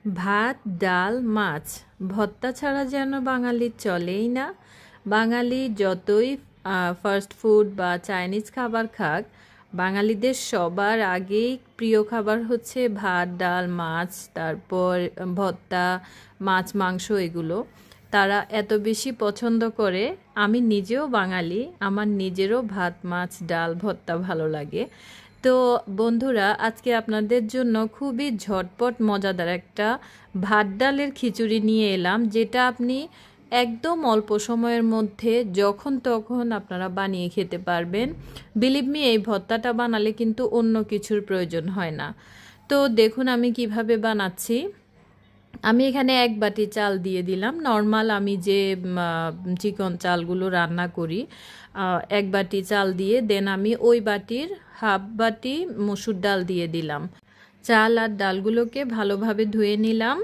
ভাত, ডাল, মাছ, ভর্তা ছাড়া যেন বাঙালির চলেই না। বাঙালি যতই ফাস্ট ফুড বা চাইনিজ খাবার খাক, বাঙালিদের সবার আগেই প্রিয় খাবার হচ্ছে ভাত, ডাল, মাছ, তারপর ভর্তা, মাছ, মাংস এগুলো। তারা এত বেশি পছন্দ করে। আমি নিজেও বাঙালি, আমার নিজেরও ভাত, মাছ, ডাল, ভর্তা ভালো লাগে। তো বন্ধুরা, আজকে আপনাদের জন্য খুবই ঝটপট মজাদার একটা ভাত ডালের খিচুড়ি নিয়ে এলাম, যেটা আপনি একদম অল্প সময়ের মধ্যে যখন তখন আপনারা বানিয়ে খেতে পারবেন। বিলিভ মি, এই ভর্তাটা বানালে কিন্তু অন্য কিছুর প্রয়োজন হয় না। তো দেখুন আমি কিভাবে বানাচ্ছি। আমি এখানে 1 বাটি চাল দিয়ে দিলাম। নর্মাল আমি যে চিকন চালগুলো রান্না করি, 1 বাটি চাল দিয়ে দেন আমি ওই বাটির হাফ বাটি মসুর ডাল দিয়ে দিলাম। চাল আর ডালগুলোকে ভালোভাবে ধুয়ে নিলাম।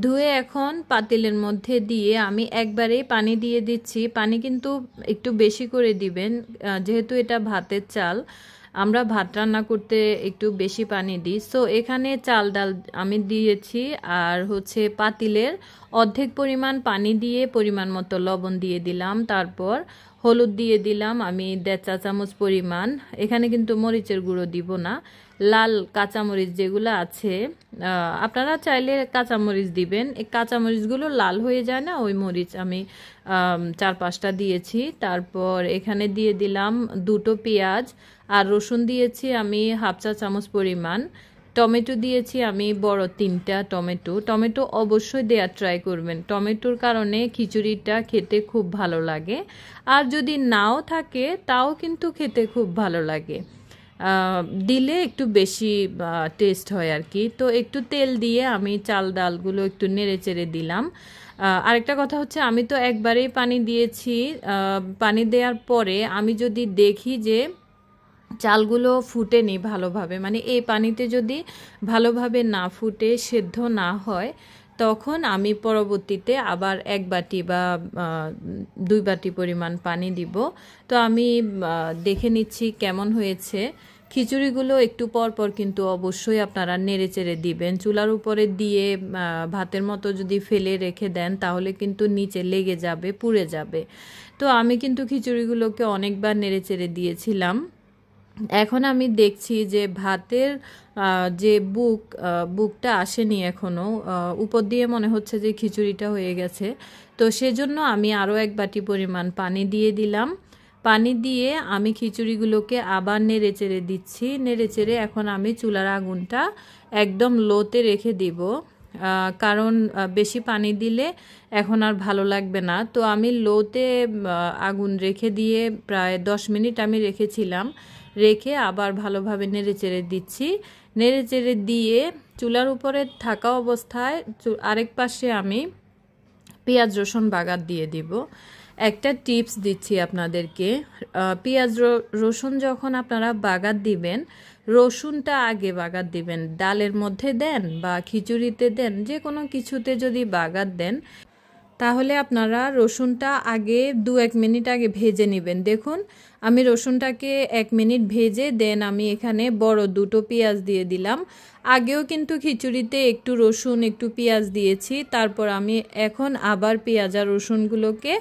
ধুয়ে এখন পাতিলের মধ্যে দিয়ে আমি একবারেই পানি দিয়ে দিচ্ছি। পানি কিন্তু একটু বেশি করে দিবেন, যেহেতু এটা ভাতের চাল, আমরা ভাত রান্না করতে একটু বেশি পানি দিই। সো এখানে চাল ডাল আমি দিয়েছি, আর হচ্ছে পাতিলের অর্ধেক পরিমাণ পানি দিয়ে পরিমাণ মতো লবণ দিয়ে দিলাম। তারপর হলুদ দিয়ে দিলাম আমি 1.5 চা চামচ পরিমাণ। এখানে কিন্তু মরিচের গুঁড়ো দিব না, লাল কাঁচামরিচ যেগুলো আছে, আপনারা চাইলে কাঁচামরিচ দিবেন। এই কাঁচামরিচগুলো লাল হয়ে যায় না, ওই মরিচ আমি 4-5টা দিয়েছি। তারপর এখানে দিয়ে দিলাম 2টো পেঁয়াজ, আর রসুন দিয়েছি আমি হাফ চা চামচ পরিমাণ। টমেটো দিয়েছি আমি বড় 3টা টমেটো। টমেটো অবশ্যই দেওয়ার ট্রাই করবেন, টমেটোর কারণে খিচুড়িটা খেতে খুব ভালো লাগে। আর যদি নাও থাকে তাও কিন্তু খেতে খুব ভালো লাগে, দিলে একটু বেশি টেস্ট হয় আর কি। তো একটু তেল দিয়ে আমি চাল ডালগুলো একটু নেড়ে চেড়ে দিলাম। আরেকটা কথা হচ্ছে, আমি তো একবারেই পানি দিয়েছি। পানি দেওয়ার পরে আমি যদি দেখি যে চালগুলো ফুটেনি ভালোভাবে, মানে এই পানিতে যদি ভালোভাবে না ফুটে সেদ্ধ না হয়, তখন আমি পরবর্তীতে আবার 1 বাটি বা 2 বাটি পরিমাণ পানি দিব। তো আমি দেখে নিচ্ছি কেমন হয়েছে। খিচুড়িগুলো একটু পর পর কিন্তু অবশ্যই আপনারা নেড়ে চেড়ে দিবেন। চুলার উপরে দিয়ে ভাতের মতো যদি ফেলে রেখে দেন তাহলে কিন্তু নিচে লেগে যাবে, পুড়ে যাবে। তো আমি কিন্তু খিচুড়িগুলোকে অনেকবার নেড়ে চেড়ে দিয়েছিলাম। এখন আমি দেখছি যে ভাতের যে বুকটা আসেনি এখনও, উপর দিয়ে মনে হচ্ছে যে খিচুড়িটা হয়ে গেছে। তো সেজন্য আমি আরও 1 বাটি পরিমাণ পানি দিয়ে দিলাম। পানি দিয়ে আমি খিচুড়িগুলোকে আবার নেড়ে চেড়ে দিচ্ছি। নেড়ে চেড়ে এখন আমি চুলার আগুনটা একদম লোতে রেখে দিব, কারণ বেশি পানি দিলে এখন আর ভালো লাগবে না। তো আমি লোতে আগুন রেখে দিয়ে প্রায় 10 মিনিট আমি রেখেছিলাম। রেখে আবার ভালোভাবে নেড়ে চেড়ে দিচ্ছি। নেড়ে চেড়ে দিয়ে চুলার উপরে থাকা অবস্থায় আরেক পাশে আমি পেঁয়াজ রসুন বাগার দিয়ে দিব। একটা টিপস দিচ্ছি আপনাদেরকে, পেঁয়াজ রসুন যখন আপনারা বাগার দিবেন, রসুনটা আগে বাগার দিবেন। ডালের মধ্যে দেন বা খিচুড়িতে দেন, যে কোনো কিছুতে যদি বাগার দেন, তাহলে আপনারা রসুনটা আগে 2-1 মিনিট আগে ভেজে নেবেন। দেখুন আমি রসুনটাকে 1 মিনিট ভেজে দেন আমি এখানে বড় 2টো পেঁয়াজ দিয়ে দিলাম। আগেও কিন্তু খিচুড়িতে একটু রসুন একটু পেঁয়াজ দিয়েছি, তারপর আমি এখন আবার পেঁয়াজ আর রসুনগুলোকে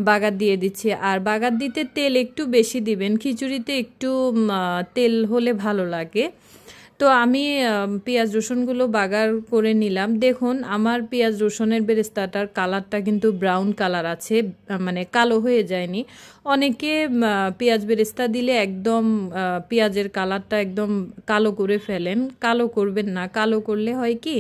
বাগার দিয়ে দিচ্ছি। আর বাগার দিতে তেল একটু বেশি দিবেন, খিচুড়িতে একটু তেল হলে ভালো লাগে। তো আমি পেঁয়াজ রসুনগুলো বাগার করে নিলাম। দেখুন আমার পেঁয়াজ রসুনের বেরেস্তাটার কালারটা কিন্তু ব্রাউন কালার আছে, মানে কালো হয়ে যায়নি। অনেকে পেঁয়াজ বেরেস্তা দিলে একদম পেঁয়াজের কালারটা একদম কালো করে ফেলেন। কালো করবেন না, কালো করলে হয় কি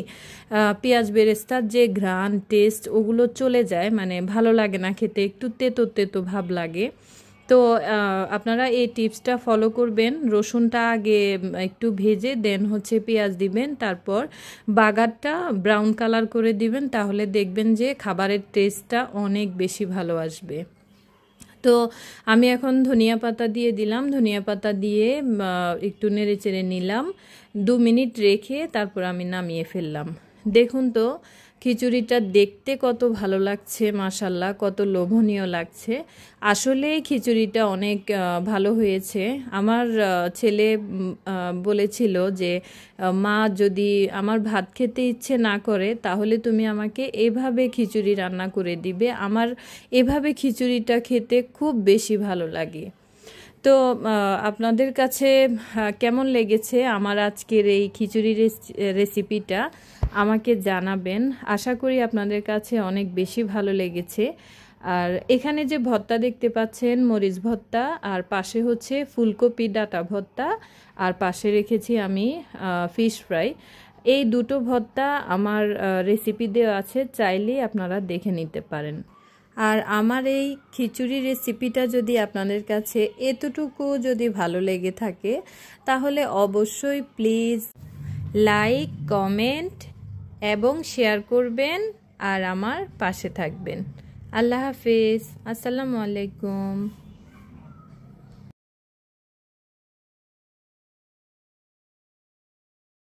পেঁয়াজ বেরেস্তার যে ঘ্রাণ টেস্ট ওগুলো চলে যায়, মানে ভালো লাগে না খেতে, একটু তেতো তেতো ভাব লাগে। তো আপনারা এই টিপসটা ফলো করবেন। রসুনটা আগে একটু ভেজে দেন হচ্ছে পেঁয়াজ দিবেন, তারপর বাগারটা ব্রাউন কালার করে দিবেন, তাহলে দেখবেন যে খাবারের টেস্টটা অনেক বেশি ভালো আসবে। তো আমি এখন ধনিয়া পাতা দিয়ে দিলাম। ধনিয়া পাতা দিয়ে একটু নেড়ে চেড়ে নিলাম, 2 মিনিট রেখে তারপর আমি নামিয়ে ফেললাম। দেখুন তো খিচুড়িটা দেখতে কত ভালো লাগছে, মাশাল্লাহ, কত লোভনীয় লাগছে। আসলে খিচুড়িটা অনেক ভালো হয়েছে। আমার ছেলে বলেছিল যে মা, যদি আমার ভাত খেতে ইচ্ছে না করে তাহলে তুমি আমাকে এভাবে খিচুড়ি রান্না করে দিবে, আমার এভাবে খিচুড়িটা খেতে খুব বেশি ভালো লাগে। তো আপনাদের কাছে কেমন লেগেছে আমার আজকের এই খিচুড়ি রেসিপিটা আমাকে জানাবেন। আশা করি আপনাদের কাছে অনেক বেশি ভালো লেগেছে। আর এখানে যে ভর্তা দেখতে পাচ্ছেন, মরিচ ভর্তা, আর পাশে হচ্ছে ফুলকপি ডাঁটা ভর্তা, আর পাশে রেখেছি আমি ফিশ ফ্রাই। এই দুটো ভর্তা আমার রেসিপি দেওয়া আছে, চাইলেই আপনারা দেখে নিতে পারেন। আর আমার এই খিচুড়ি রেসিপিটা যদি আপনাদের কাছে এতটুকু যদি ভালো লেগে থাকে তাহলে অবশ্যই প্লিজ লাইক, কমেন্ট এবং শেয়ার করবেন আর আমার পাশে থাকবেন। আল্লাহ হাফেজ, আসসালামু আলাইকুম।